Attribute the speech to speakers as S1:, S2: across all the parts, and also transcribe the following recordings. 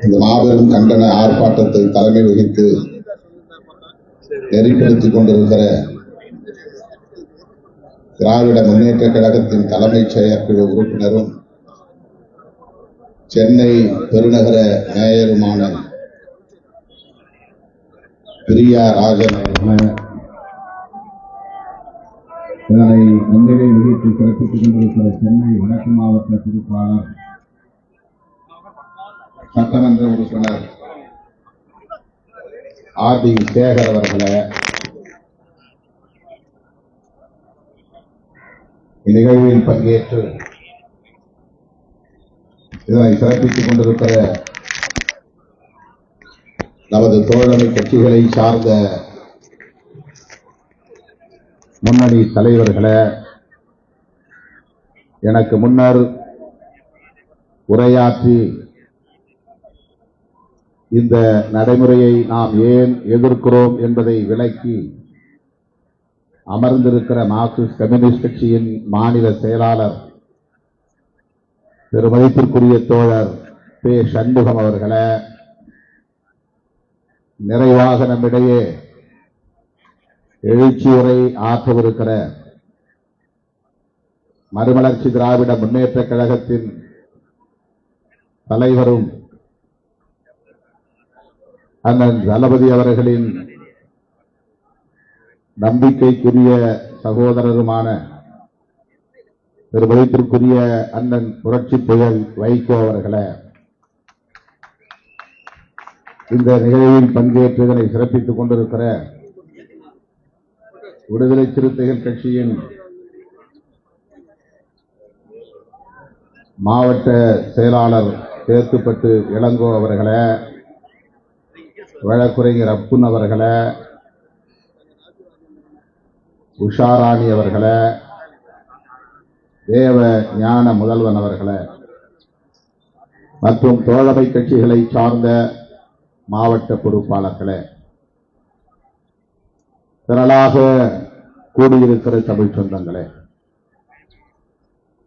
S1: இந்த மாபெரும் கண்டன ஆர்ப்பாட்டத்தை தலைமை வகித்து நெறிப்படுத்திக் கொண்டிருக்கிற திராவிட முன்னேற்ற கழகத்தின் தலைமைச் செயற்குழு உறுப்பினரும் சென்னை பெருநகர மேயருமான பிரியா ராஜன் இதனை முன்னிலை வகித்து சிறப்பித்துக் கொண்டிருக்கிற சென்னை வடக்கு மாவட்ட பொறுப்பாளர் சட்டமன்ற உறுப்பினர் ஆதி சேகர் அவர்களே, இந்நிகழ்வில் பங்கேற்று இதனை சிறப்பித்துக் கொண்டிருக்கிற நமது தோழமை கட்சிகளை சார்ந்த முன்னணி தலைவர்களே, எனக்கு முன்னர் உரையாற்றி இந்த நடைமுறையை நாம் ஏன் எதிர்க்கிறோம் என்பதை விளக்கி அமர்ந்திருக்கிற மார்க்சிஸ்ட் கம்யூனிஸ்ட் கட்சியின் மாநில செயலாளர் பெருமதிப்பிற்குரிய தோழர் பே. சண்முகம் அவர்களே, நிறைவாக நம்மிடையே எழுச்சி உரை ஆற்றவிருக்கிற மறுமலர்ச்சி திராவிட முன்னேற்ற கழகத்தின் தலைவரும் அண்ணன் தளபதி அவர்களின் நம்பிக்கைக்குரிய சகோதரருமான பெருமதிப்பிற்குரிய அண்ணன் புரட்சி புயல் வைகோ அவர்களே, இந்த நிகழ்வில் பங்கேற்று இதனை சிறப்பித்துக் கொண்டிருக்கிற விடுதலை சிறுத்தைகள் கட்சியின் மாவட்ட செயலாளர் தேத்துப்பட்டு இளங்கோ அவர்களே, வழக்குரைஞர் அப்புன் அவர்களே, உஷாராணி அவர்களே, தேவ ஞான முதல்வன் அவர்களே மற்றும் தோழமை கட்சிகளை சார்ந்த மாவட்ட பொறுப்பாளர்களே, திரளாக கூடியிருக்கிற தமிழ் சொந்தங்களே,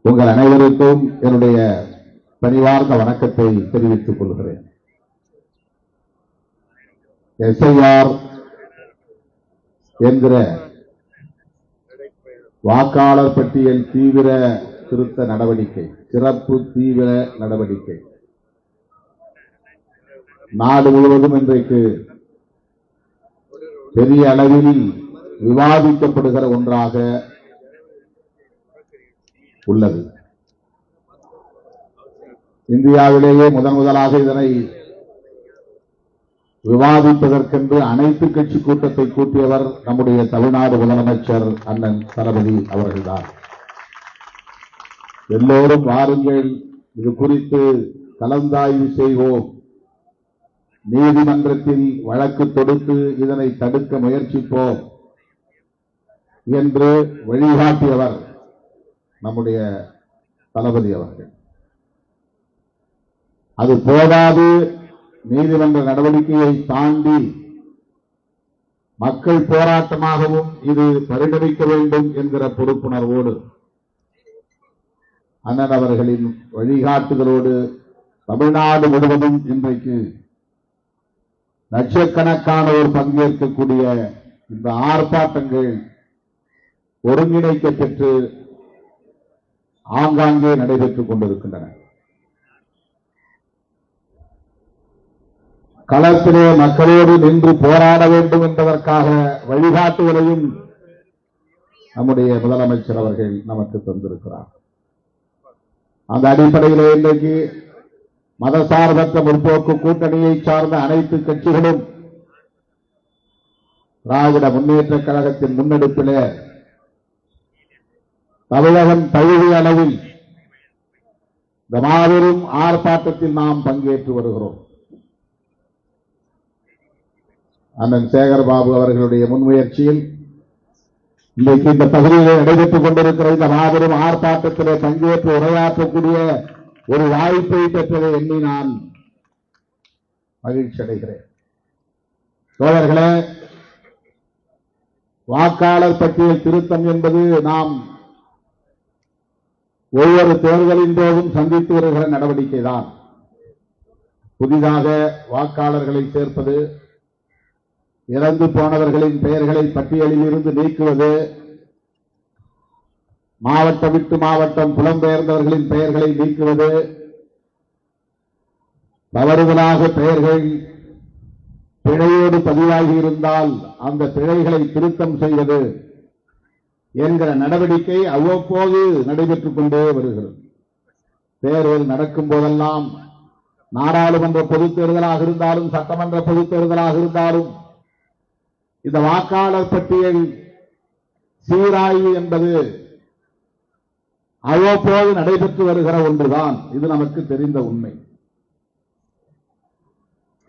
S1: உங்கள் அனைவருக்கும் என்னுடைய பணிவார்ந்த வணக்கத்தை தெரிவித்துக் கொள்கிறேன். எஸ்ஐஆர் என்கிற வாக்காளர் பட்டியல் தீவிர திருத்த நடவடிக்கை, சிறப்பு தீவிர நடவடிக்கை நாடு முழுவதும் இன்றைக்கு பெரிய அளவில் விவாதிக்கப்படுகிற ஒன்றாக உள்ளது. இந்தியாவிலேயே முதலாக இதனை விவாதிப்பதற்கென்று அனைத்து கட்சி கூட்டத்தை கூட்டியவர் நம்முடைய தமிழ்நாடு முதலமைச்சர் அண்ணன் தளபதி அவர்கள்தான். எல்லோரும் வாருங்கள், இது குறித்து கலந்தாய்வு செய்வோம், நீதிமன்றத்தில் வழக்கு தொடுத்து இதனை தடுக்க முயற்சிப்போம் என்று வழிகாட்டியவர் நம்முடைய தளபதி அவர்கள். அது போதாது, நீதிமன்ற நடவடிக்கையை தாண்டி மக்கள் போராட்டமாகவும் இது பரிணமிக்க வேண்டும் என்கிற பொறுப்புணர்வோடு அண்ணன் அவர்களின் வழிகாட்டுதலோடு தமிழ்நாடு முழுவதும் இன்றைக்கு லட்சக்கணக்கானோர் பங்கேற்கக்கூடிய இந்த ஆர்ப்பாட்டங்கள் ஒருங்கிணைக்க பெற்று ஆங்காங்கே நடைபெற்றுக் கொண்டிருக்கின்றன. களத்திலே மக்களோடு நின்று போராட வேண்டும் என்பதற்காக வழிகாட்டுதலையும் நம்முடைய முதலமைச்சர் அவர்கள் நமக்கு தந்திருக்கிறார். அந்த அடிப்படையிலே இன்றைக்கு மதசார்பற்ற முற்போக்கு கூட்டணியை சார்ந்த அனைத்து கட்சிகளும் திராவிட முன்னேற்ற கழகத்தின் முன்னெடுப்பிலே தமிழகம் தழுவிய அளவில் இந்த மாபெரும் ஆர்ப்பாட்டத்தில் நாம் பங்கேற்று வருகிறோம். அண்ணன் சேகர்பாபு அவர்களுடைய முன்முயற்சியில் இன்றைக்கு இந்த பகுதியில் நடைபெற்றுக் கொண்டிருக்கிற இந்த மாபெரும் ஆர்ப்பாட்டத்திலே பங்கேற்று உரையாற்றக்கூடிய ஒரு வாய்ப்பை பெற்றதை எண்ணி நான் மகிழ்ச்சி அடைகிறேன். தோழர்களே, வாக்காளர் பட்டியல் திருத்தம் என்பது நாம் ஒவ்வொரு தேர்தலின் போதும் சந்தித்து வருகிற நடவடிக்கைதான். புதிதாக வாக்காளர்களை சேர்ப்பது, இறந்து போனவர்களின் பெயர்களை பட்டியலில் இருந்து நீக்குவது, மாவட்டம் விட்டு மாவட்டம் புலம்பெயர்ந்தவர்களின் பெயர்களை நீக்குவது, தவறுதலாக பெயர்கள் பிழையோடு பதிவாகி இருந்தால் அந்த பிழைகளை திருத்தம் செய்வது என்கிற நடவடிக்கை அவ்வப்போது நடைபெற்றுக் கொண்டே வருகிறது. தேர்தல் நடக்கும் போதெல்லாம் நாடாளுமன்ற பொதுத் தேர்தலாக இருந்தாலும் சட்டமன்ற பொதுத் தேர்தலாக இருந்தாலும் இந்த வாக்காளர் பட்டியல் சீராய்வு என்பது அவ்வப்போது நடைபெற்று வருகிற ஒன்றுதான். இது நமக்கு தெரிந்த உண்மை.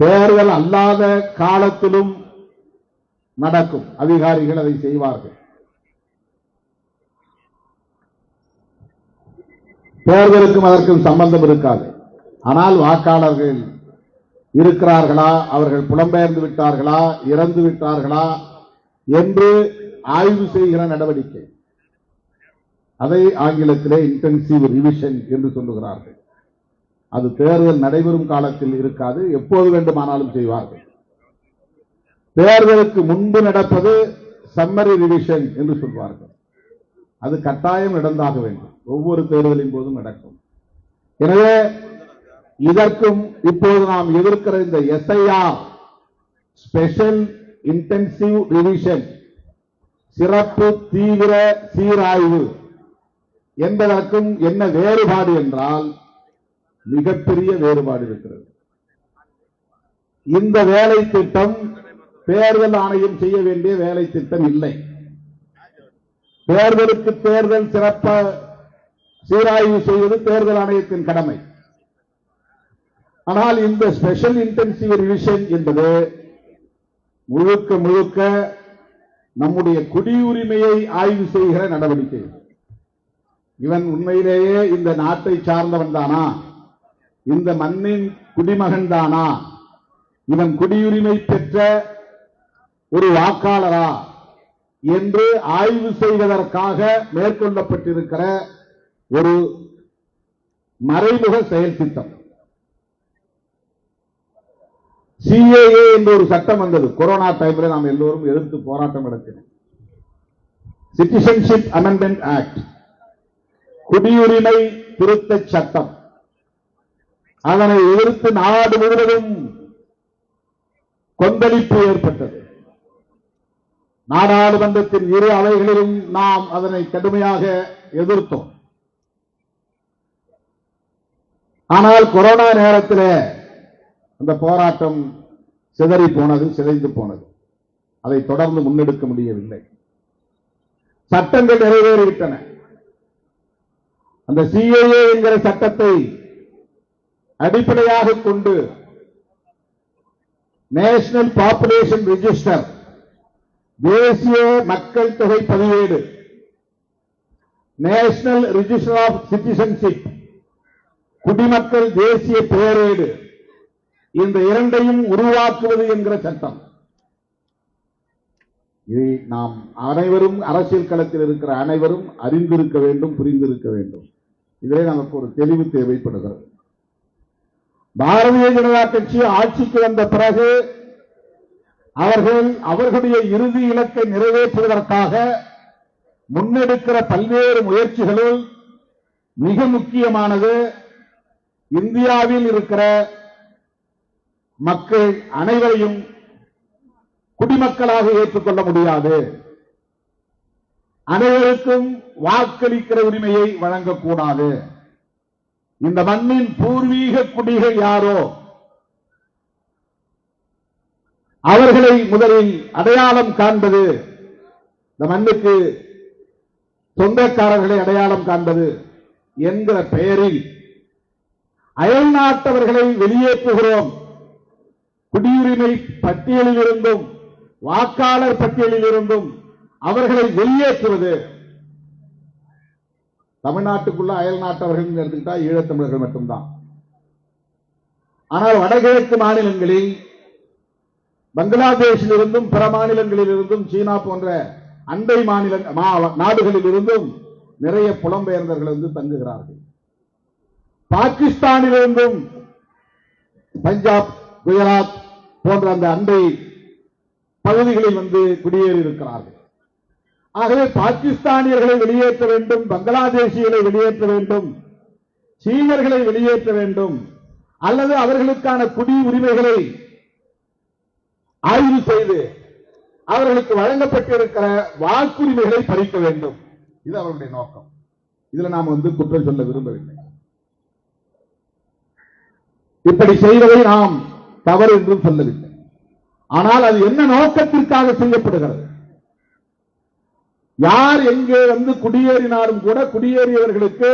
S1: தேர்தல் அல்லாத காலத்திலும் நடக்கும். அதிகாரிகள் அதை செய்வார்கள். தேர்தலுக்கும் அதற்கும் சம்பந்தம் இருக்காது. ஆனால் வாக்காளர்கள் இருக்கிறார்களா, அவர்கள் புலம்பெயர்ந்து விட்டார்களா, இறந்து விட்டார்களா என்று ஆய்வு செய்கிற நடவடிக்கை. அதை ஆங்கிலத்திலே இன்டென்சிவ் ரிவிஷன் என்று சொல்லுகிறார்கள். அது தேர்தல் நடைபெறும் காலத்தில் இருக்காது, எப்போது வேண்டுமானாலும் செய்வார்கள். தேர்தலுக்கு முன்பு நடப்பது சம்மரி ரிவிஷன் என்று சொல்வார்கள். அது கட்டாயம் நடந்தாக வேண்டும். ஒவ்வொரு தேர்தலின் போதும் நடக்கும். எனவே இதற்கும் இப்போது நாம் எதிர்க்கிற இந்த எஸ்ஐஆர், ஸ்பெஷல் இன்டென்சிவ் ரிவிஷன், சிறப்பு தீவிர சீராய்வு என்பதற்கும் என்ன வேறுபாடு என்றால் மிகப்பெரிய வேறுபாடு இருக்கிறது. இந்த வேலை திட்டம் தேர்தல் ஆணையம் செய்ய வேண்டிய வேலை திட்டம் இல்லை. தேர்தலுக்கு தேர்தல் சிறப்ப சீராய்வு செய்வது தேர்தல் ஆணையத்தின் கடமை. ஆனால் இந்த ஸ்பெஷல் இன்டென்சிவ் ரிவிஷன் என்பது முழுக்க முழுக்க நம்முடைய குடியுரிமையை ஆய்வு செய்கிற நடவடிக்கை. இவன் உண்மையிலேயே இந்த நாட்டை சார்ந்தவன் தானா, இந்த மண்ணின் குடிமகன் தானா, இவன் குடியுரிமை பெற்ற ஒரு வாக்காளரா என்று ஆய்வு செய்வதற்காக மேற்கொள்ளப்பட்டிருக்கிற ஒரு மறைமுக செயல் திட்டம். சிஏஏ என்ற ஒரு சட்டம் வந்தது. கொரோனா டைம்ல நாம் எல்லோரும் எதிர்த்து போராட்டம் நடத்தினோம். சிட்டிசன்ஷிப் அமெண்ட்மெண்ட் ஆக்ட், குடியுரிமை திருத்த சட்டம். அதனை எதிர்த்து நாடு முழுவதும் கொந்தளிப்பு ஏற்பட்டது. நாடாளுமன்றத்தின் இரு அவைகளிலும் நாம் அதனை கடுமையாக எதிர்த்தோம். ஆனால் கொரோனா நேரத்தில் அந்த போராட்டம் சிதறி போனது, சிதைந்து போனது. அதை தொடர்ந்து முன்னெடுக்க முடியவில்லை. சட்டங்கள் நிறைவேறிவிட்டன. அந்த சிஏஏ என்கிற சட்டத்தை அடிப்படையாக கொண்டு நேஷனல் பாப்புலேஷன் ரெஜிஸ்டர், தேசிய மக்கள் தொகை பதிவேடு, நேஷனல் ரெஜிஸ்டர் ஆஃப் சிட்டிசன்ஷிப், குடிமக்கள் தேசிய பேரேடு, இந்த இரண்டையும் உருவாக்குவது என்கிற சட்டம். இதை நாம் அனைவரும், அரசியல் களத்தில் இருக்கிற அனைவரும் அறிந்திருக்க வேண்டும், புரிந்திருக்க வேண்டும். இதிலே நமக்கு ஒரு தெளிவு தேவைப்படுகிறது. பாரதிய ஜனதா கட்சி ஆட்சிக்கு வந்த பிறகு அவர்கள் அவர்களுடைய இறுதி இலக்கை நிறைவேற்றுவதற்காக முன்னெடுக்கிற பல்வேறு முயற்சிகளுள் மிக முக்கியமானது இந்தியாவில் இருக்கிற மக்கள் அனைவரையும் குடிமக்களாக ஏற்றுக்கொள்ள முடியாது, அனைவருக்கும் வாக்களிக்கிற உரிமையை வழங்கக்கூடாது. இந்த மண்ணின் பூர்வீக குடிகள் யாரோ அவர்களை முதலில் அடையாளம் காண்பது, இந்த மண்ணுக்கு சொந்தக்காரர்களை அடையாளம் காண்பது என்கிற பெயரில் அயல் நாட்டவர்களை வெளியேற்றுகிறோம். குடியுரிமை பட்டியலில் இருந்தும் வாக்காளர் பட்டியலில் இருந்தும் அவர்களை வெளியேற்றுவது. தமிழ்நாட்டுக்குள்ள அயல் நாட்டவர்கள் எடுத்துக்கிட்டா ஈழத்தமிழர்கள் மட்டும்தான். ஆனால் வடகிழக்கு மாநிலங்களில், பங்களாதேஷில் இருந்தும் பிற மாநிலங்களில் இருந்தும், சீனா போன்ற அண்டை மாநில நாடுகளில் இருந்தும் நிறைய புலம்பெயர்ந்தவர்கள் வந்து தங்குகிறார்கள். பாகிஸ்தானிலிருந்தும் பஞ்சாப், குஜராத் போன்ற அந்த அண்டை பகுதிகளில் வந்து குடியேறி இருக்கிறார்கள். ஆகவே பாகிஸ்தானியர்களை வெளியேற்ற வேண்டும், பங்களாதேசிகளை வெளியேற்ற வேண்டும், சீனர்களை வெளியேற்ற வேண்டும், அல்லது அவர்களுக்கான குடியுரிமைகளை ஆய்வு செய்து அவர்களுக்கு வழங்கப்பட்டிருக்கிற வாக்குரிமைகளை பறிக்க வேண்டும். இது அவருடைய நோக்கம். இதுல நாம் வந்து குற்றம் சொல்ல விரும்பவில்லை. இப்படி செய்வதை நாம் தவறு என்றும் சொல்லவில்லை. ஆனால் அது என்ன நோக்கத்திற்காக செய்யப்படுகிறது? யார் எங்கே வந்து குடியேறினாலும் கூட குடியேறியவர்களுக்கு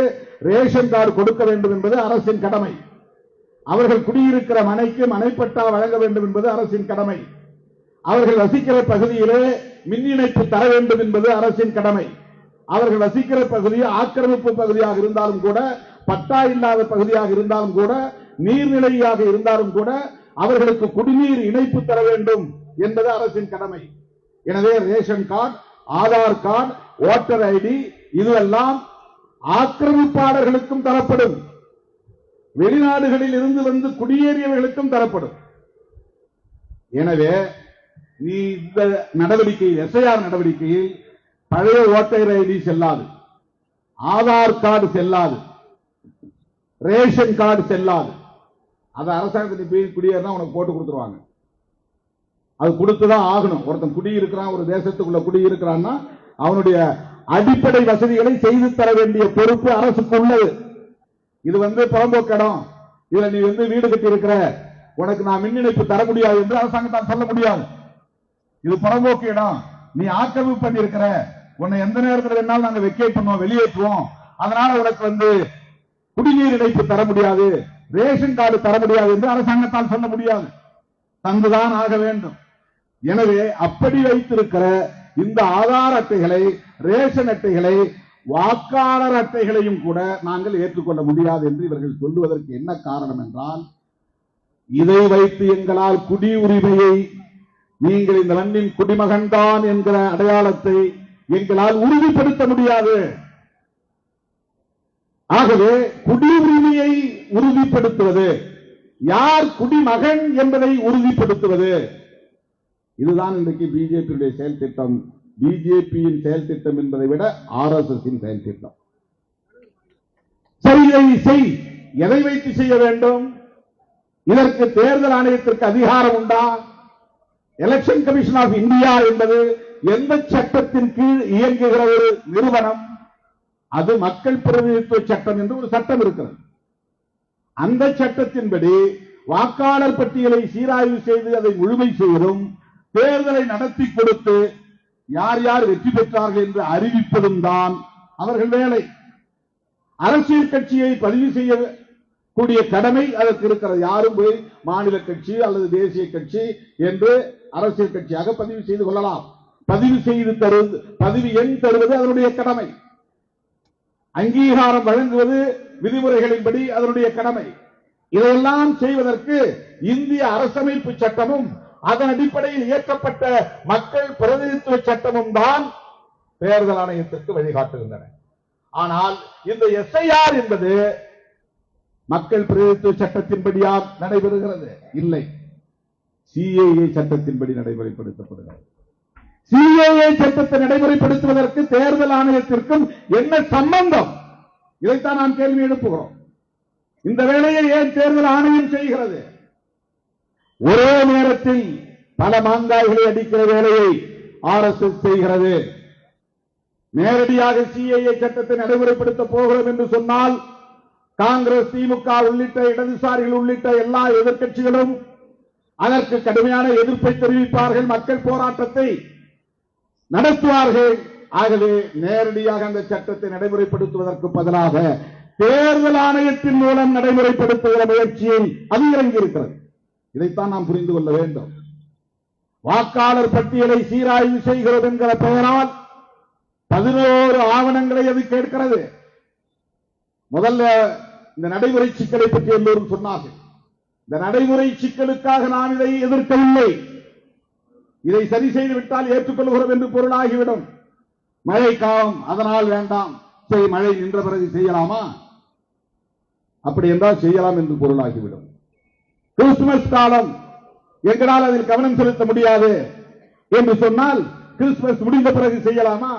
S1: ரேஷன் கார்டு கொடுக்க வேண்டும் என்பது அரசின் கடமை. அவர்கள் குடியிருக்கிற மனைக்கு மனைப்பட்டா வழங்க வேண்டும் என்பது அரசின் கடமை. அவர்கள் வசிக்கிற பகுதியிலே மின் இணைப்பு தர வேண்டும் என்பது அரசின் கடமை. அவர்கள் வசிக்கிற பகுதி ஆக்கிரமிப்பு பகுதியாக இருந்தாலும் கூட, பட்டா இல்லாத பகுதியாக இருந்தாலும் கூட, நீர்நிலையாக இருந்தாலும் கூட அவர்களுக்கு குடிநீர் இணைப்பு தர வேண்டும் என்பது அரசின் கடமை. எனவே ration card, Aadhaar card, voter ID இதுவெல்லாம் ஆக்கிரமிப்பாளர்களுக்கும் தரப்படும், வெளிநாடுகளில் இருந்து வந்து குடியேறியவர்களுக்கும் தரப்படும். எனவே நீ இந்த நடவடிக்கை எஸ்ஐஆர் நடவடிக்கையில் பழைய ஓட்டர் ஐடி செல்லாது, ஆதார் கார்டு செல்லாது, ரேஷன் கார்டு செல்லாது. அது அரசாங்கத்தின் போய் குடியேறினா உனக்கு போட்டு கொடுத்துருவாங்க. அது கொடுத்துதான் ஆகணும். ஒருத்தன் குடியிருக்கிறான், ஒரு தேசத்துக்குள்ள குடியிருக்கிறான்னா அவனுடைய அடிப்படை வசதிகளை செய்து தர வேண்டிய பொறுப்பு அரசுக்கு உள்ளது. இது வந்து புறம்போக்கு இடம், இதுல நீ வந்து வீடு கட்டி இருக்கிற, உனக்கு நான் மின் இணைப்பு தர முடியாது என்று அரசாங்கத்தால் சொல்ல முடியாது. இது புறம்போக்கு இடம், நீ ஆக்கிரமிப்பு பண்ணி இருக்கிற, உன்னை எந்த நேரத்தில் வேணாலும் நாங்க வெக்கேட் பண்ணுவோம், வெளியேற்றுவோம், அதனால உனக்கு வந்து குடிநீர் இணைப்பு தர முடியாது, ரேஷன் கார்டு தர முடியாது என்று அரசாங்கத்தால் சொல்ல முடியாது. தந்துதான் ஆக வேண்டும். எனவே அப்படி வைத்திருக்கிற இந்த ஆதார் அட்டைகளை, ரேஷன் அட்டைகளை, வாக்காளர் அட்டைகளையும் கூட நாங்கள் ஏற்றுக்கொள்ள முடியாது என்று இவர்கள் சொல்லுவதற்கு என்ன காரணம் என்றால், இதை வைத்து எங்களால் குடியுரிமையை, நீங்கள் இந்த மண்ணின் குடிமகன்தான் என்கிற அடையாளத்தை எங்களால் உறுதிப்படுத்த முடியாது. ஆகவே குடியுரிமையை உறுதிப்படுத்துவது, யார் குடிமகன் என்பதை உறுதிப்படுத்துவது, இதுதான் இன்றைக்கு பிஜேபியுடைய செயல் திட்டம். பிஜேபியின் செயல் திட்டம் என்பதை விட ஆர்எஸ்எஸ் செயல் திட்டம். சரி, இதை செய். எதை வைத்து செய்ய வேண்டும்? இதற்கு தேர்தல் ஆணையத்திற்கு அதிகாரம் உண்டா? எலெக்ஷன் கமிஷன் ஆஃப் இந்தியா என்பது எந்த சட்டத்தின் கீழ் இயங்குகிற ஒரு நிறுவனம்? அது மக்கள் பிரதிநிதித்துவ சட்டம் என்று ஒரு சட்டம் இருக்கிறது. அந்த சட்டத்தின்படி வாக்காளர் பட்டியலை சீராய்வு செய்து அதை முழுமை செய்வதும், தேர்தலை நடத்தி கொடுத்து யார் யார் வெற்றி பெற்றார்கள் என்று அறிவிப்பதும் தான் அவர்கள் வேலை. அரசியல் கட்சியை பதிவு செய்யக்கூடிய கடமை அதற்கு இருக்கிறது. யாரும் போய் மாநில கட்சி அல்லது தேசிய கட்சி என்று அரசியல் கட்சியாக பதிவு செய்து கொள்ளலாம். பதிவு செய்து தருவது, பதிவு எண் தருவது அதனுடைய கடமை. அங்கீகாரம் வழங்குவது விதிமுறைகளின்படி அதனுடைய கடமை. இதையெல்லாம் செய்வதற்கு இந்திய அரசமைப்பு சட்டமும் அதன் அடிப்படையில் இயற்றப்பட்ட மக்கள் பிரதிநிதித்துவ சட்டமும் தான் தேர்தல் ஆணையத்திற்கு வழிகாட்டுகின்றன. ஆனால் இந்த எஸ்ஐஆர் என்பது மக்கள் பிரதிநிதித்துவ சட்டத்தின்படியா நடைபெறுகிறது? இல்லை, சிஏஏ சட்டத்தின்படி நடைமுறைப்படுத்தப்படுகிறது. சிஏஏ சட்டத்தை நடைமுறைப்படுத்துவதற்கு தேர்தல் ஆணையத்திற்கும் என்ன சம்பந்தம்? இதைத்தான் நாம் கேள்வி எழுப்புகிறோம். இந்த வேலையை ஏன் தேர்தல் ஆணையம் செய்கிறது? ஒரே நேரத்தில் பல மாங்காய்களை அடிக்கிற வேலையை ஆர்எஸ்எஸ் செய்கிறது. நேரடியாக சிஏஏ சட்டத்தை நடைமுறைப்படுத்த போகிறோம் என்று சொன்னால் காங்கிரஸ், திமுக உள்ளிட்ட இடதுசாரிகள் உள்ளிட்ட எல்லா எதிர்க்கட்சிகளும் அதற்கு கடுமையான எதிர்ப்பை தெரிவிப்பார்கள், மக்கள் போராட்டத்தை நடத்துவார்கள். ஆகவே நேரடியாக அந்த சட்டத்தை நடைமுறைப்படுத்துவதற்கு பதிலாக தேர்தல் ஆணையத்தின் மூலம் நடைமுறைப்படுத்துகிற முயற்சியில் அது இறங்கி இருக்கிறது. இதைத்தான் நாம் புரிந்து கொள்ள வேண்டும். வாக்காளர் பட்டியலை சீராய்வு செய்கிறது என்கிற பெயரால் 11 ஆவணங்களை அது கேட்கிறது. முதல்ல இந்த நடைமுறை சிக்கலை பற்றி எல்லோரும் சொன்னார்கள். இந்த நடைமுறை சிக்கலுக்காக நாம் இதை எதிர்க்கவில்லை. இதை சரி செய்து விட்டால் ஏற்றுக்கொள்கிறோம் என்று பொருளாகிவிடும். மழை காலம், அதனால் வேண்டாம். மழை நின்ற பிறகு செய்யலாமா? அப்படி என்றால் செய்யலாம் என்று பொருளாகிவிடும். கிறிஸ்துமஸ் காலம் எங்களால் அதில் கவனம் செலுத்த முடியாது என்று சொன்னால் கிறிஸ்துமஸ் முடிந்த பிறகு செய்யலாமா?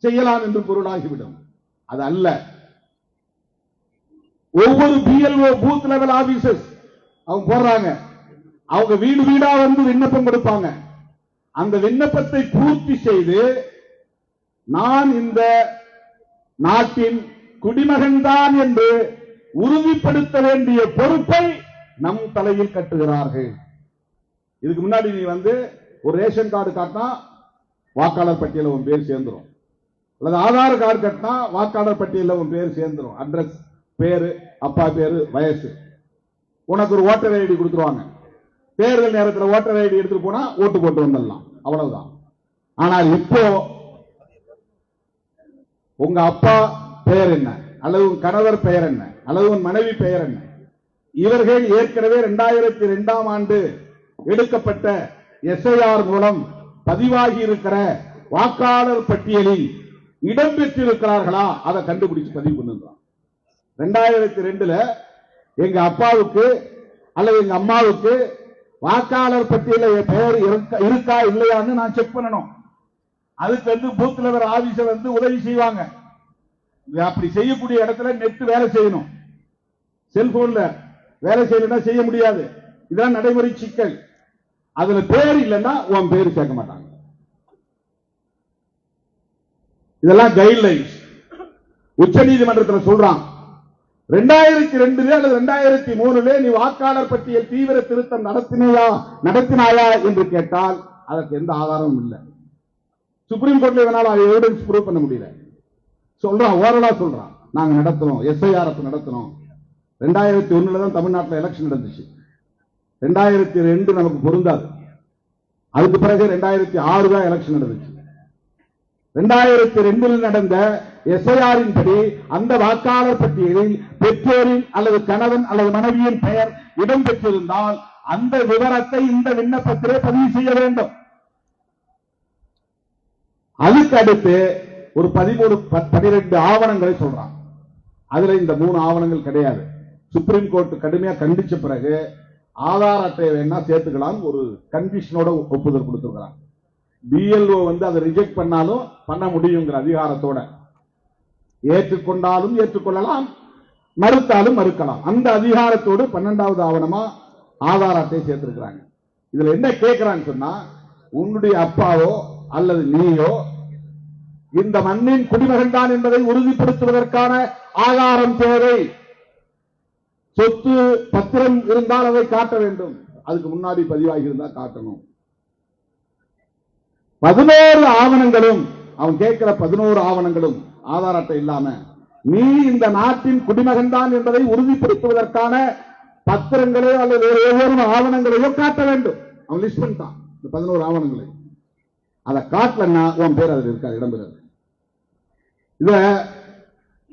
S1: செய்யலாம் என்று பொருளாகிவிடும். அது அல்ல. ஒவ்வொரு பிஎல்ஓ பூத் லெவல் ஆபீசர்ஸ் அவங்க போடுறாங்க, அவங்க வீடு வீடா வந்து விண்ணப்பம் கொடுப்பாங்க. அந்த விண்ணப்பத்தை பூர்த்தி செய்து நான் இந்த நாட்டின் குடிமகன்தான் என்று உறுதிப்படுத்த வேண்டிய பொறுப்பை நம் தலையில் கட்டுகிறார்கள். இதுக்கு முன்னாடி நீ வந்து ஒரு ரேஷன் கார்டு காட்டினா வாக்காளர் பட்டியலில் உன் பேர் சேர்ந்துரும், அல்லது ஆதார் கார்டு கட்டினா வாக்காளர் பட்டியலில் உன் பேர் சேர்ந்துரும். அட்ரஸ், பேரு, அப்பா பேரு, வயசு. உனக்கு ஒரு ஓட்டர் ஐடி கொடுத்துருவாங்க. தேர்தல் நேரத்தில் ஓட்டர் ஐடி எடுத்துட்டு போனா ஓட்டு போட்டு வந்துடலாம், அவ்வளவுதான். ஆனால் இப்போ உங்க அப்பா பெயர் என்ன, அல்லது உன் கணவர் பெயர் என்ன, அல்லது உன் மனைவி பெயர் என்ன, இவர்கள் ஏற்கனவே 2002ஆம் ஆண்டு எடுக்கப்பட்ட எஸ்ஐஆர் மூலம் பதிவாகி இருக்கிற வாக்காளர் பட்டியலில் இடம்பெற்றிருக்கிறார்களா அதை கண்டுபிடிச்சு பதிவு பண்ணுறான். 2002ல எங்க அப்பாவுக்கு அல்லது எங்க அம்மாவுக்கு வாக்காளர் பட்டியலில் பெயர் இருக்கா இல்லையான்னு நான் செக் பண்ணணும். அதுக்கு வந்து பூத் லெவல் ஆபீசர் வந்து உதவி செய்வாங்க. அப்படி செய்யக்கூடிய இடத்துல நெட் வேலை செய்யணும், செல்போன்ல வேலை செய்யலன்னா செய்ய முடியாது. இதுதான் நடைமுறை சிக்கல். அதுல பேர் இல்லைன்னா உன் பேர் சேர்க்க மாட்டாங்க. இதெல்லாம் கைட்லைன்ஸ் உச்ச நீதிமன்றத்தில் சொல்றான். 2002 அல்லது 2003 நீ வாக்காளர் பட்டியல் தீவிர திருத்தம் நடத்தினாயா என்று கேட்டால் அதற்கு எந்த ஆதாரமும் இல்லை. சுப்ரீம் கோர்ட்ல வேணாலும் எவிடன்ஸ் ப்ரூவ் பண்ண முடியல. சொல்றான், ஓரலா சொல்றான், நாங்க நடத்தணும், எஸ்ஐஆர் நடத்தணும். 2001 தான் தமிழ்நாட்டில் எலெக்ஷன் நடந்துச்சு. 2002 நமக்கு பொருந்தாது. அதுக்கு பிறகு 2006 தான் எலெக்ஷன் நடந்துச்சு. 2002 நடந்த எஸ்ஐஆரின் படி அந்த வாக்காளர் பட்டியலில் பெற்றோரின் அல்லது கணவன் அல்லது மனைவியின் பெயர் இடம்பெற்றிருந்தால் அந்த விவரத்தை இந்த விண்ணப்பத்திலே பதிவு செய்ய வேண்டும். அதுக்கு அடுத்து ஒரு 12 ஆவணங்களை சொல்றான். அதுல இந்த 3 ஆவணங்கள் கிடையாது. சுப்ரீம் கோர்ட் கடுமையா கண்டிச்ச பிறகு ஆதார் அட்டையை வேணா சேர்த்துக்கலாம் ஒரு கண்டிஷனோட ஒப்புதல் கொடுத்திருக்கிறான். பிஎல்ஓ வந்து அதை ரிஜெக்ட் பண்ணாலும் பண்ண முடியுங்கிற அதிகாரத்தோட, ஏற்றுக்கொண்டாலும் ஏற்றுக்கொள்ளலாம், மறுத்தாலும் மறுக்கலாம். அந்த அதிகாரத்தோடு 12வது ஆவணமா ஆதார் அட்டையை சேர்த்திருக்கிறாங்க. இதுல என்ன கேட்கிறான்னு சொன்னா, உன்னுடைய அப்பாவோ அல்லது நீயோ இந்த மண்ணின் குடிமகன் தான் என்பதை உறுதிப்படுத்துவதற்கான ஆதாரம் தேவை. சொத்து பத்திரம் இருந்தால் அதை காட்ட வேண்டும். அதுக்கு முன்னாடி பதிவாகி இருந்தா காட்டணும். 11 ஆவணங்களும் அவன் கேட்கிற 11 ஆவணங்களும் ஆதார் அட்டை இல்லாம நீ இந்த நாட்டின் குடிமகன் தான் என்பதை உறுதிப்படுத்துவதற்கான பத்திரங்களோ அல்லது ஒவ்வொரு ஆவணங்களையோ காட்ட வேண்டும். அவன் லிஸ்ட் பண்ணிட்டான் இந்த 11 ஆவணங்களை. அதை காட்டலன்னா உன் பேர் அதில் இருக்காது, இடம்பெறாது. இத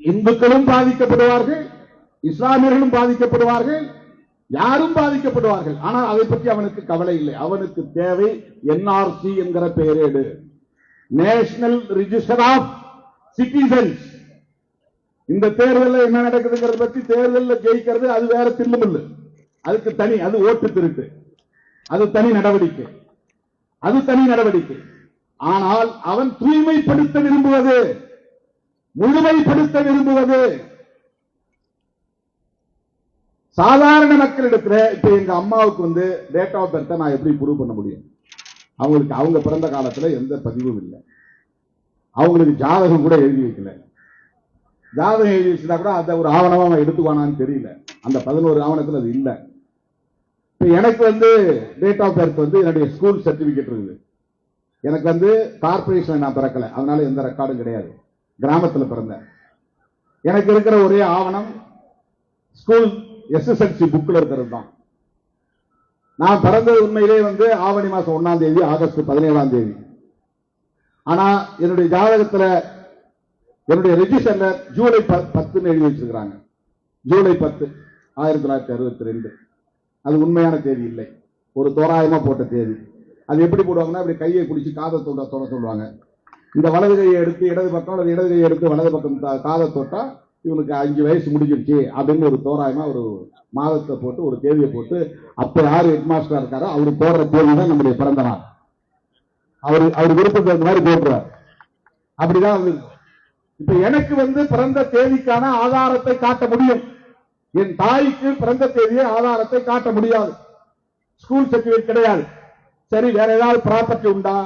S1: இந்துக்களும் பாதிக்கப்படுவார்கள், இஸ்லாமியர்களும் பாதிக்கப்படுவார்கள், யாரும் பாதிக்கப்படுவார்கள். ஆனால் அதை பற்றி அவனுக்கு கவலை இல்லை. அவனுக்கு தேவை என்ஆர்சி என்கிற பெயரேடு, நேஷனல் ரிஜிஸ்டர் ஆஃப் சிட்டிசன்ஸ். இந்த தேர்தலில் என்ன நடக்குதுங்கிறத பற்றி, தேர்தலில் ஜெயிக்கிறது அது வேற தில்லுமுள்ளு, அதுக்கு தனி, அது ஓட்டு திருட்டு, அது தனி நடவடிக்கை, அது தனி நடவடிக்கை. ஆனால் அவன் தூய்மைப்படுத்த விரும்புவது, முழுமைப்படுத்த விரும்புவது சாதாரண மக்களிடத்துல. இப்ப எங்க அம்மாவுக்கு வந்து டேட் ஆஃப் பர்த் நான் எப்படி ப்ரூவ் பண்ண முடியும்? அவங்களுக்கு அவங்க பிறந்த காலத்துல எந்த பதிவும் இல்லை. அவங்களுக்கு ஜாதகம் கூட எழுதி வைக்கல. ஜாதகம் எழுதி வச்சுட்டா கூட அதை ஒரு ஆவணமா அவன் எடுத்துக்குவானான்னு தெரியல. அந்த 11 ஆவணத்தில் அது இல்லை. இப்ப எனக்கு வந்து டேட் ஆஃப் பர்த் வந்து என்னுடைய ஸ்கூல் சர்டிபிகேட் இருக்குது. எனக்கு வந்து கார்பரேஷன் நான் பிறக்கல, அதனால எந்த ரெக்கார்டும் கிடையாது. கிராமத்தில் பிறந்தேன். எனக்கு இருக்கிற ஒரே ஆவணம் ஸ்கூல் எஸ்எஸ்எல்சி புக்ல இருக்கிறது தான். நான் பிறந்தது உண்மையிலே வந்து ஆவணி மாசம் 1ஆம் தேதி, ஆகஸ்ட் 17ஆம் தேதி. ஆனா என்னுடைய ஜாதகத்துல, என்னுடைய ரெஜிஸ்டர்ல ஜூலை 10 எழுதி வச்சிருக்கிறாங்க. ஜூலை 10, 1962. அது உண்மையான தேதி இல்லை, ஒரு தோராயமா போட்ட தேதி. அது எப்படி போடுவாங்கன்னா, அப்படி கையை குடிச்சு காதை தொட சொல்லுவாங்க. இந்த வலது கையை எடுத்து இடது பக்கம் அல்லது இடது கையை எடுத்து வலது பக்கம் காதை தொட்டா இவனுக்கு 5 வயசு முடிஞ்சிருச்சு அப்படின்னு ஒரு தோராயமா ஒரு மாதத்தை போட்டு ஒரு தேதியை போட்டு அப்ப யாரு ஹெட்மாஸ்டரா இருக்காரோ அவரு போடுற தேதி தான் நம்முடைய பிறந்த நாள். அவர் விருப்பத்துக்கு மாதிரி போட்டுருவார். அப்படிதான் இப்ப எனக்கு பிறந்த தேதிக்கான ஆதாரத்தை காட்ட முடியும். என் தாய்க்கு பிறந்த தேதியை ஆதாரத்தை காட்ட முடியாது. ஸ்கூல் சர்டிபிகேட் கிடையாது. சரி, வேற ஏதாவது ப்ராப்பர்ட்டி உண்டா?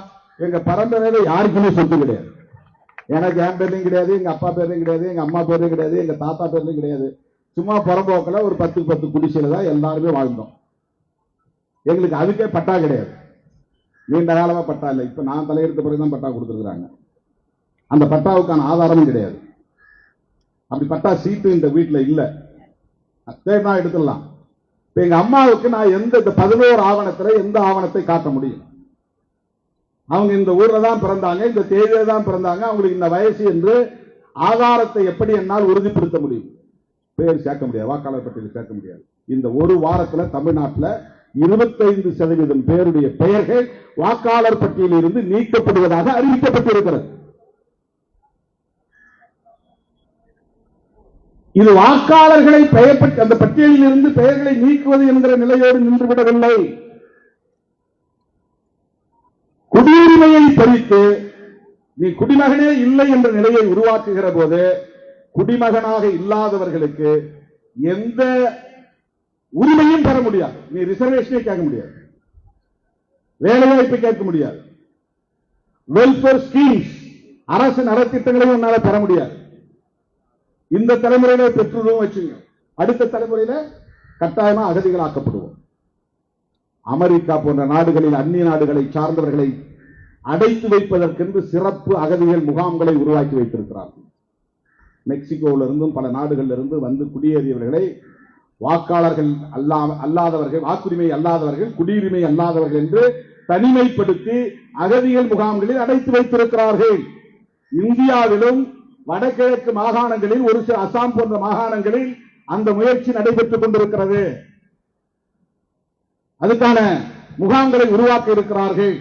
S1: எங்க பரம்பரையில யாருக்குமே சொத்து கிடையாது. எனக்கு என் பேர்லையும் கிடையாது, எங்க அப்பா பேர்லையும் கிடையாது, எங்க அம்மா பேர்லையும் கிடையாது, எங்க தாத்தா பேர்லையும் கிடையாது. சும்மா புறம்போக்கில் ஒரு 10 குடிசையில தான் எல்லாருமே வாழ்ந்தோம். எங்களுக்கு அதுக்கே பட்டா கிடையாது. நீண்ட காலமா பட்டா இல்லை. இப்ப நான் தலையெடுத்த பிறகுதான் பட்டா கொடுத்துருக்காங்க. அந்த பட்டாவுக்கான ஆதாரமும் கிடையாது. அப்படி பட்டா சீட்டு இந்த வீட்டுல இல்ல. தேடினா எடுத்துடலாம். இப்ப எங்க அம்மாவுக்கு நான் இந்த 11 ஆவணத்துல எந்த ஆவணத்தை காட்ட முடியும்? அவங்க இந்த ஊர்ல தான் பிறந்தாங்க, இந்த தேதியில தான் பிறந்தாங்க, அவங்களுக்கு இந்த வயசு என்று ஆதாரத்தை எப்படி என்னால் உறுதிப்படுத்த முடியும்? பேர் சேர்க்க முடியாது, வாக்காளர் பட்டியலில் சேர்க்க முடியாது. இந்த ஒரு வாரத்துல தமிழ்நாட்டில் 25% பேருடைய பெயர்கள் வாக்காளர் பட்டியலில் இருந்து நீக்கப்படுவதாக அறிவிக்கப்பட்டிருக்கிறது. இது வாக்காளர்களை அந்த பட்டியலில் இருந்து பெயர்களை நீக்குவது என்கிற நிலையோடு நின்றுவிடவில்லை. குடியுரிமையை பறித்து நீ குடிமகனே இல்லை என்ற நிலையை உருவாக்குகிற போது குடிமகனாக இல்லாதவர்களுக்கு எந்த உரிமையும் பெற முடியாது. நீ ரிசர்வேஷனே கேட்க முடியாது, வேலைவாய்ப்பை கேட்க முடியாது, வெல்ஃபேர் ஸ்கீம்ஸ் அரசு நலத்திட்டங்களையும் உன்னால பெற முடியாது. இந்த தலைமுறையில பெற்றுள்ளோம் வச்சுங்க, அடுத்த தலைமுறையில கட்டாயமா அகதிகளாக்கப்படுவோம். அமெரிக்கா போன்ற நாடுகளில் அந்நிய நாடுகளை சார்ந்தவர்களை அடைத்து வைப்பதற்கென்று சிறப்பு அகதிகள் முகாம்களை உருவாக்கி வைத்திருக்கிறார்கள். மெக்சிகோவில் இருந்தும் பல நாடுகளில் இருந்து வந்து குடியேறியவர்களை வாக்காளர்கள் அல்லாதவர்கள், வாக்குரிமை அல்லாதவர்கள், குடியுரிமை அல்லாதவர்கள் என்று தனிமைப்படுத்தி அகதிகள் முகாம்களில் அடைத்து வைத்திருக்கிறார்கள். இந்தியாவிலும் வடகிழக்கு மாகாணங்களில் ஒரு சில அசாம் போன்ற மாகாணங்களில் அந்த முயற்சி நடைபெற்றுக் கொண்டிருக்கிறது. அதுக்கான முகாம்களை உருவாக்க இருக்கிறார்கள்.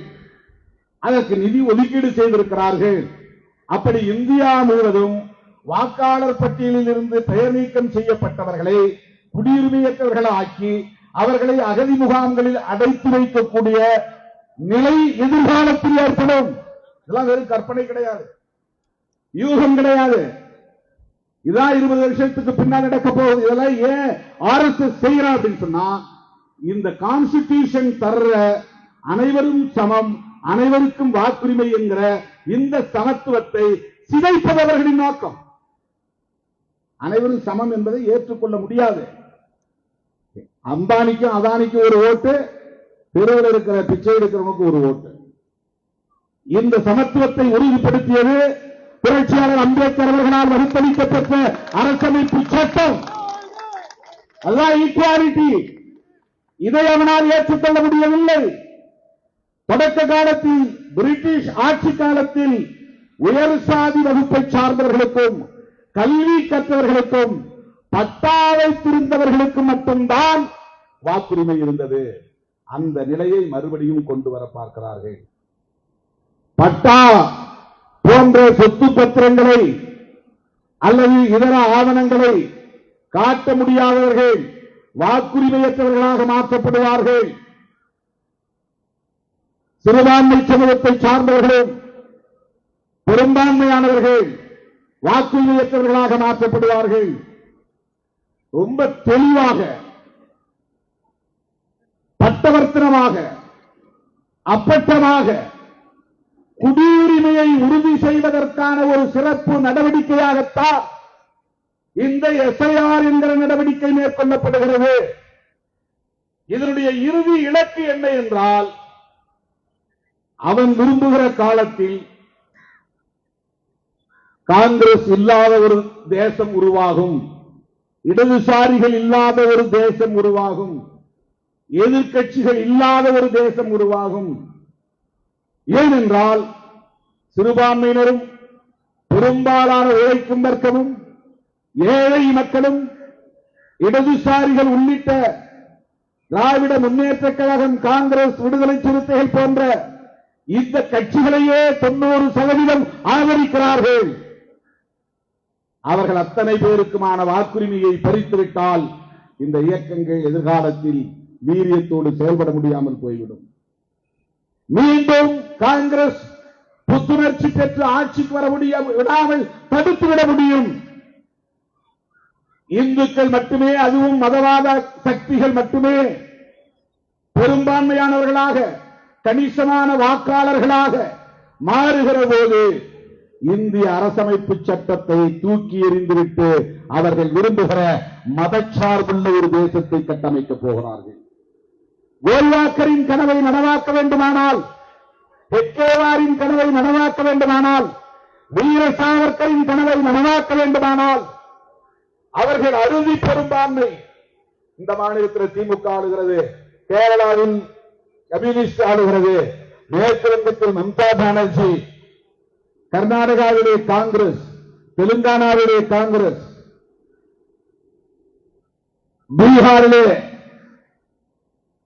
S1: அதற்கு நிதி ஒதுக்கீடு செய்திருக்கிறார்கள். அப்படி இந்தியா முழுவதும் வாக்காளர் பட்டியலில் இருந்து பெயர் நீக்கம் செய்யப்பட்டவர்களை குடியுரிமையற்றவர்கள் ஆக்கி அவர்களை அகதி முகாம்களில் அடைத்து வைக்கக்கூடிய நிலை எதிர்காலத்தில் ஏற்படும். இதெல்லாம் வெறும் கற்பனை கிடையாது, யூகம் கிடையாது. இதான் 20 வருஷத்துக்கு பின்னால் நடக்க போகுது. இதெல்லாம் ஏன் RSS செய்யறா அப்படின்னு சொன்னா, இந்த கான்ஸ்டிடியூஷன் தர்ற அனைவரும் சமம், அனைவருக்கும் வாக்குரிமை என்கிற இந்த சமத்துவத்தை சிதைப்பவர்களின் நோக்கம். அனைவரும் சமம் என்பதை ஏற்றுக்கொள்ள முடியாது. அம்பானிக்கும் அதானிக்கும் ஒரு ஓட்டு, தெருவில் இருக்கிற பிச்சை எடுக்கிறவனுக்கு ஒரு ஓட்டு. இந்த சமத்துவத்தை உறுதிப்படுத்தியது புரட்சியாளர் அம்பேத்கர் அவர்களால் வகுத்தளிக்கப்பட்ட அரசமைப்பு சட்டம். அதுதான் ஈக்குவாலிட்டி. இதை அவனால் ஏற்றுக்கொள்ள முடியவில்லை. தொடக்க காலத்தில் பிரிட்டிஷ் ஆட்சி காலத்தில் உயர் சாதி வகுப்பை சார்ந்தவர்களுக்கும் கல்வி கற்றவர்களுக்கும் பட்டாவை திருந்தவர்களுக்கும் மட்டும்தான் வாக்குரிமை இருந்தது. அந்த நிலையை மறுபடியும் கொண்டு வர பார்க்கிறார்கள். பட்டா போன்ற சொத்து பத்திரங்களை அல்லது இதர ஆவணங்களை காட்ட முடியாதவர்கள் வாக்குரிமையற்றவர்களாக மாற்றப்படுவார்கள். சிறுபான்மை சமூகத்தை சார்ந்தவர்களும் பெரும்பான்மையானவர்கள் வாக்குரிமையற்றவர்களாக மாற்றப்படுவார்கள். ரொம்ப தெளிவாக, பட்டவர்த்தனமாக, அப்பட்டமாக குடியுரிமையை உறுதி செய்வதற்கான ஒரு சிறப்பு நடவடிக்கையாகத்தான் இந்த SIR என்கிற நடவடிக்கை மேற்கொள்ளப்படுகிறது. இதனுடைய இறுதி இலக்கு என்ன என்றால், அவன் விரும்புகிற காலத்தில் காங்கிரஸ் இல்லாத ஒரு தேசம் உருவாகும், இடதுசாரிகள் இல்லாத ஒரு தேசம் உருவாகும், எதிர்க்கட்சிகள் இல்லாத ஒரு தேசம் உருவாகும். ஏனென்றால் சிறுபான்மையினரும் பெரும்பாலான உழைக்கும் வர்க்கமும் ஏழை மக்களும் இடதுசாரிகள் உள்ளிட்ட திராவிட முன்னேற்ற கழகம், காங்கிரஸ், விடுதலை சிறுத்தைகள் போன்ற இந்த கட்சிகளையே 90% ஆதரிக்கிறார்கள். அவர்கள் அத்தனை பேருக்குமான வாக்குரிமையை பறித்துவிட்டால் இந்த இயக்கங்கள் எதிர்காலத்தில் வீரியத்தோடு செயல்பட முடியாமல் போய்விடும். மீண்டும் காங்கிரஸ் புத்துணர்ச்சி பெற்று ஆட்சிக்கு வர விடாமல் தடுத்துவிட முடியும். இந்துக்கள் மட்டுமே, அதுவும் மதவாத சக்திகள் மட்டுமே பெரும்பான்மையானவர்களாக கணிசமான வாக்காளர்களாக மாறுகிற போது இந்திய அரசமைப்பு சட்டத்தை தூக்கி எறிந்துவிட்டு அவர்கள் விரும்புகிற மதச்சார்புள்ள ஒரு தேசத்தை கட்டமைக்கப் போகிறார்கள். கோல்வாக்கரின் கனவை நனவாக்க வேண்டுமானால், ஹெட்கேவாரின் கனவை நனவாக்க வேண்டுமானால், வீர சாவர்கரின் கனவை நனவாக்க வேண்டுமானால் அவர்கள் அறுதி பெரும்பான்மை. இந்த மாநிலத்தில் திமுக ஆளுகிறது, கேரளாவில் கம்யூனிஸ்ட் ஆளுகிறது, மேற்கு வங்கத்தில் மம்தா பானர்ஜி, கர்நாடகாவிலே காங்கிரஸ், தெலுங்கானாவிலே காங்கிரஸ், பீகாரிலே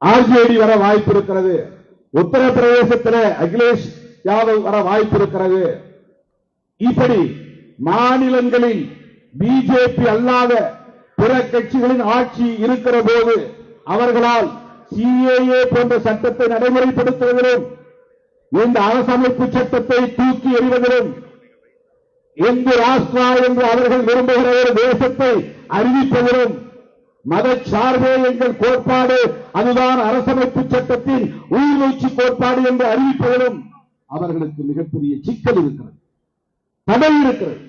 S1: ஆர்ஜேடி வர வாய்ப்பு இருக்கிறது, உத்தரப்பிரதேசத்தில் அகிலேஷ் யாதவ் வர வாய்ப்பு இருக்கிறது. இப்படி மாநிலங்களில் பிஜேபி அல்லாத பிற கட்சிகளின் ஆட்சி இருக்கிற போது அவர்களால் சிஏஏ போன்ற சட்டத்தை நடைமுறைப்படுத்துவதிலும், இந்த அரசமைப்பு சட்டத்தை தூக்கி எறிவதிலும், இந்து ராஷ்டிரா என்று அவர்கள் விரும்புகிற ஒரு தேசத்தை அறிவிப்பதிலும், மதச்சார்பே எங்கள் கோட்பாடு, அதுதான் அரசமைப்பு சட்டத்தின் உயிர்நூச்சி கோட்பாடு என்று அறிவிப்பதிலும் அவர்களுக்கு மிகப்பெரிய சிக்கல் இருக்கிறது, தடை இருக்கிறது.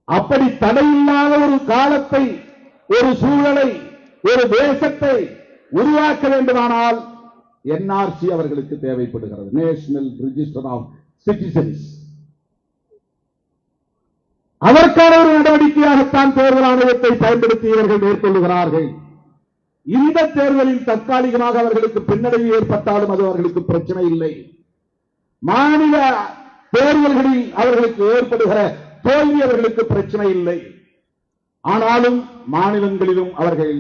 S1: அப்படி தடையில்லாத ஒரு காலத்தை, ஒரு சூழலை, ஒரு தேசத்தை உருவாக்க வேண்டுமானால் என்ஆர்சி அவர்களுக்கு தேவைப்படுகிறது, நேஷனல் ரிஜிஸ்டர் ஆஃப் சிட்டிசன்ஸ். அதற்கான ஒரு நடவடிக்கையாகத்தான் தேர்தல் ஆணையத்தை பயன்படுத்தி இவர்கள் மேற்கொள்ளுகிறார்கள். இந்த தேர்தலில் தற்காலிகமாக அவர்களுக்கு பின்னடைவு ஏற்பட்டாலும் அது அவர்களுக்கு பிரச்சனை இல்லை. மாநில தேர்தல்களில் அவர்களுக்கு ஏற்படுகிற தோல்வி அவர்களுக்கு பிரச்சனை இல்லை. ஆனாலும் மாநிலங்களிலும் அவர்கள்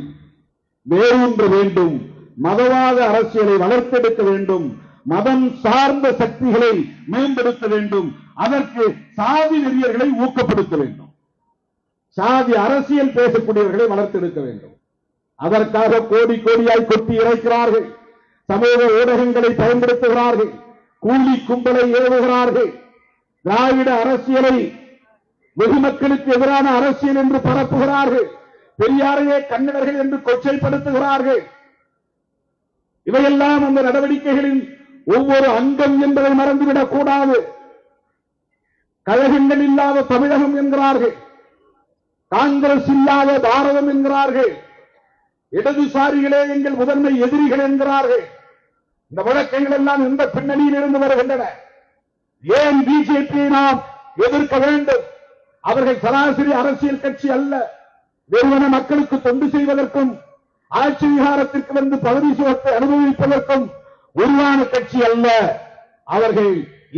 S1: வேரூன்ற வேண்டும், மதவாத அரசியலை வளர்த்தெடுக்க வேண்டும், மதம் சார்ந்த சக்திகளை மேம்படுத்த வேண்டும், அதற்கு சாதி வெறியர்களை ஊக்கப்படுத்த வேண்டும், சாதி அரசியல் பேசக்கூடியவர்களை வளர்த்தெடுக்க வேண்டும். அதற்காக கோடி கோடியாய் கொட்டி இறைக்கிறார்கள், சமூக ஊடகங்களை பயன்படுத்துகிறார்கள், கூலி கும்பலை ஏவுகிறார்கள், திராவிட அரசியலை வெகு மக்களுக்கு எதிரான அரசியல் என்று பரப்புகிறார்கள், பெரியாரையே கன்னடர்கள் என்று கொச்சைப்படுத்துகிறார்கள். இவையெல்லாம் அந்த நடவடிக்கைகளின் ஒவ்வொரு அங்கம் என்பதை மறந்துவிடக் கூடாது. கழகங்கள் இல்லாத தமிழகம் என்கிறார்கள், காங்கிரஸ் இல்லாத பாரதம் என்கிறார்கள், இடதுசாரிகளே எங்கள் முதன்மை எதிரிகள் என்கிறார்கள். இந்த வழக்கங்கள் எல்லாம் எந்த பின்னணியில் இருந்து வருகின்றன? ஏன் பிஜேபியை நாம் எதிர்க்க வேண்டும்? அவர்கள் சராசரி அரசியல் கட்சி அல்ல, வெறுமன மக்களுக்கு தொண்டு செய்வதற்கும் ஆட்சி விகாரத்திற்கு வந்து பதவி சுகத்தை அனுபவிப்பதற்கும் உருவான கட்சி அல்ல. அவர்கள்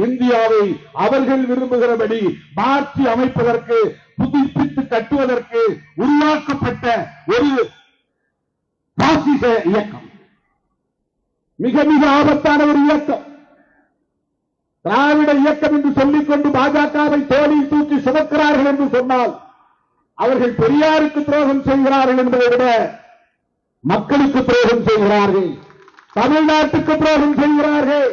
S1: இந்தியாவை அவர்கள் விரும்புகிறபடி மாற்றி அமைப்பதற்கு, புதுப்பித்து கட்டுவதற்கு உருவாக்கப்பட்ட ஒரு பாசிச இயக்கம், மிக மிக ஆபத்தான ஒரு இயக்கம். திராவிட இயக்கம் என்று சொல்லிக்கொண்டு பாஜகவை தோளில் தூக்கி சுமக்கிறார்கள் என்று சொன்னால் அவர்கள் பெரியாருக்கு துரோகம் செய்கிறார்கள் என்பதை விட மக்களுக்கு துரோகம் செய்கிறார்கள், தமிழ்நாட்டுக்கு துரோகம் செய்கிறார்கள்,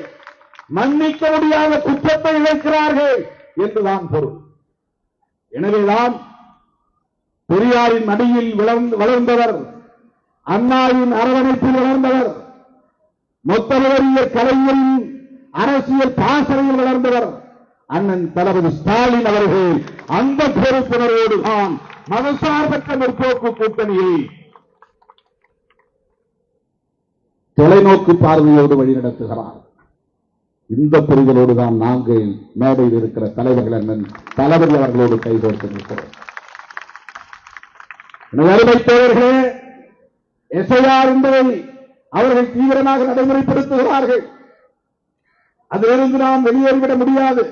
S1: மன்னிக்க முடியாத குற்றத்தை இழைக்கிறார்கள் என்றுதான் பொருள். எனவேதான் பெரியாரின் மடியில் வளர்ந்தவர், அண்ணாவின் அரவணைப்பில் வளர்ந்தவர், மொத்தவரிய கலைஞரின் அரசியல் பாசறையில் வளர்ந்தவர் அண்ணன் தளபதி ஸ்டாலின் அவர்கள் அந்த பொறுப்புணர்வோடு தான் மதசார்பற்ற முற்போக்கு கூட்டணியை தொலைநோக்கு பார்வையோடு வழிநடத்துகிறார். இந்த புரிதலோடு தான் நாங்கள் மேடையில் இருக்கிற தலைவர்கள் அண்ணன் தளபதி அவர்களோடு கைகோர்த்து நிற்கிறோம். அருமை தோழர்களே, எஸ்ஐஆர் என்பதை அவர்கள் தீவிரமாக நடைமுறைப்படுத்துகிறார்கள். அதிலிருந்து நாம் வெளியேறிவிட முடியாது,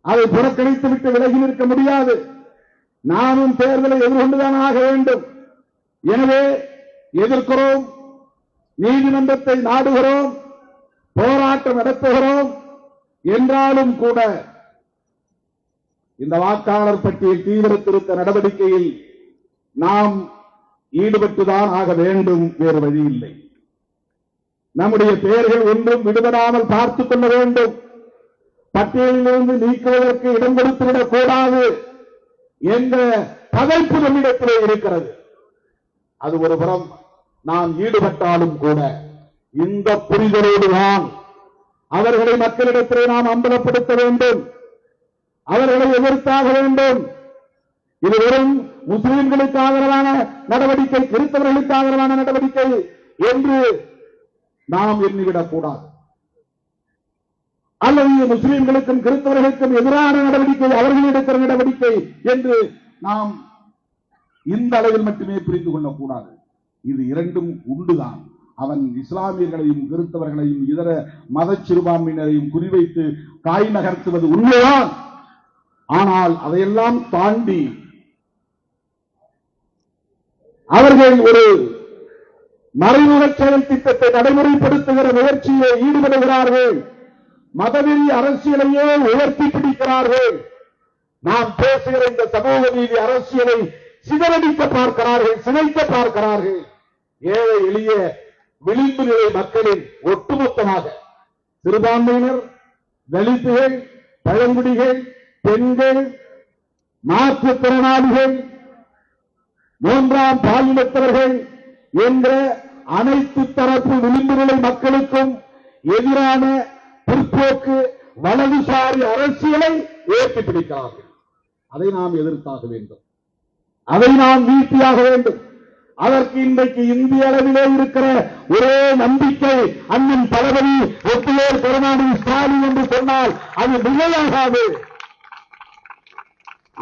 S1: அதை புறக்கணித்து விட்டு விலகி நிற்க முடியாது. நாமும் தேர்தலை எதிர்கொண்டுதான் ஆக வேண்டும். எனவே எதிர்க்கிறோம், நீதிமன்றத்தை நாடுகிறோம், போராட்டம் நடத்துகிறோம் என்றாலும் கூட இந்த வாக்காளர் பட்டியல் தீவிர திருத்த நடவடிக்கையில் நாம் ஈடுபட்டுதான் ஆக வேண்டும், வேறு வழி இல்லை. நம்முடைய பெயர்கள் ஒன்றும் விடுபடாமல் பார்த்துக் கொள்ள வேண்டும். பட்டியலிலிருந்து நீக்குவதற்கு இடம் கொடுத்துவிடக் கூடாது என்ற பதைப்பு நம்மிடத்திலே இருக்கிறது. அது ஒரு புறம் நாம் ஈடுபட்டாலும் கூட இந்த புரிதலோடுதான் அவர்களை மக்களிடத்திலே நாம் அம்பலப்படுத்த வேண்டும், அவர்களை எதிர்த்தாக வேண்டும். இது வெறும் முஸ்லிம்களுக்கு ஆதரவான நடவடிக்கை, கிறிஸ்தவர்களுக்கு ஆதரவான நடவடிக்கை என்று நாம் எண்ணிவிடக் கூடாது. அல்லது முஸ்லிம்களுக்கும் கிறிஸ்தவர்களுக்கும் எதிரான நடவடிக்கை, அவர்கள் எடுக்கிற நடவடிக்கை என்று நாம் இந்த அளவில் மட்டுமே புரிந்து கொள்ளக்கூடாது. இது இரண்டும் உண்டுதான். அவன் இஸ்லாமியர்களையும் கிறிஸ்தவர்களையும் இதர மத சிறுபான்மையினரையும் குறிவைத்து காய் நகர்த்துவது உண்மைதான். ஆனால் அதையெல்லாம் தாண்டி அவர்கள் ஒரு மறைமுக செயல் திட்டத்தை நடைமுறைப்படுத்துகிற முயற்சியை ஈடுபடுகிறார்கள். மதவெறி அரசியலையே உயர்த்தி பிடிக்கிறார்கள். நாம் பேசுகிற இந்த சமூக நீதி அரசியலை சிதறடிக்க பார்க்கிறார்கள், சிதைக்க பார்க்கிறார்கள். ஏழை எளிய விளிம்பு நிலை மக்களின் ஒட்டுமொத்தமாக சிறுபான்மையினர், தலித்துகள், பழங்குடிகள், பெண்கள், மாற்றுத்திறனாளிகள், மூன்றாம் பாலினத்தவர்கள் என்ற அனைத்து தரப்பு விளிம்பு நிலை மக்களுக்கும் எதிரான பிற்போக்கு வலதுசாரி அரசியலை உயர்த்தி பிடிக்கிறார்கள். அதை நாம் எதிர்த்தாக வேண்டும், அதை நாம் வீழ்த்தியாக வேண்டும். அதற்கு இன்றைக்கு இந்திய அளவிலே இருக்கிற ஒரே நம்பிக்கை அண்ணன் தளபதி ஒட்டுவேர் கருணாநிதி ஸ்டாலின் என்று சொன்னால் அது மிகையாகாது.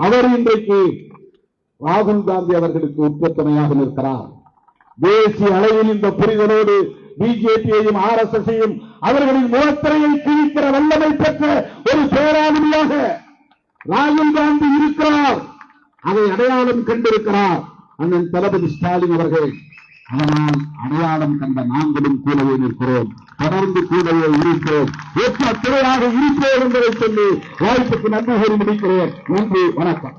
S1: அவர் இன்றைக்கு ராகுல் காந்தி அவர்களுக்கு உற்பத்தனையாக நிற்கிறார். தேசிய அளவில் இந்த புரிதலோடு பிஜேபியையும் RSSையும் அவர்களின் முகத்திரையை கிழிக்கிற வல்லமை பெற்ற ஒரு பேராளுமையாக ராகுல் காந்தி இருக்கிறார். அதை அடையாளம் கண்டிருக்கிறார் அண்ணன் தளபதி ஸ்டாலின் அவர்கள். அதனால் அடையாளம் கண்ட நாங்களும் கூடவே நிற்கிறோம், தொடர்ந்து கூடவே இருப்போம், ஒற்ற துறையாக இருப்போம் என்பதை சொல்லி வாய்ப்புக்கு நன்றி கூறி முடிக்கிறேன். நன்றி, வணக்கம்.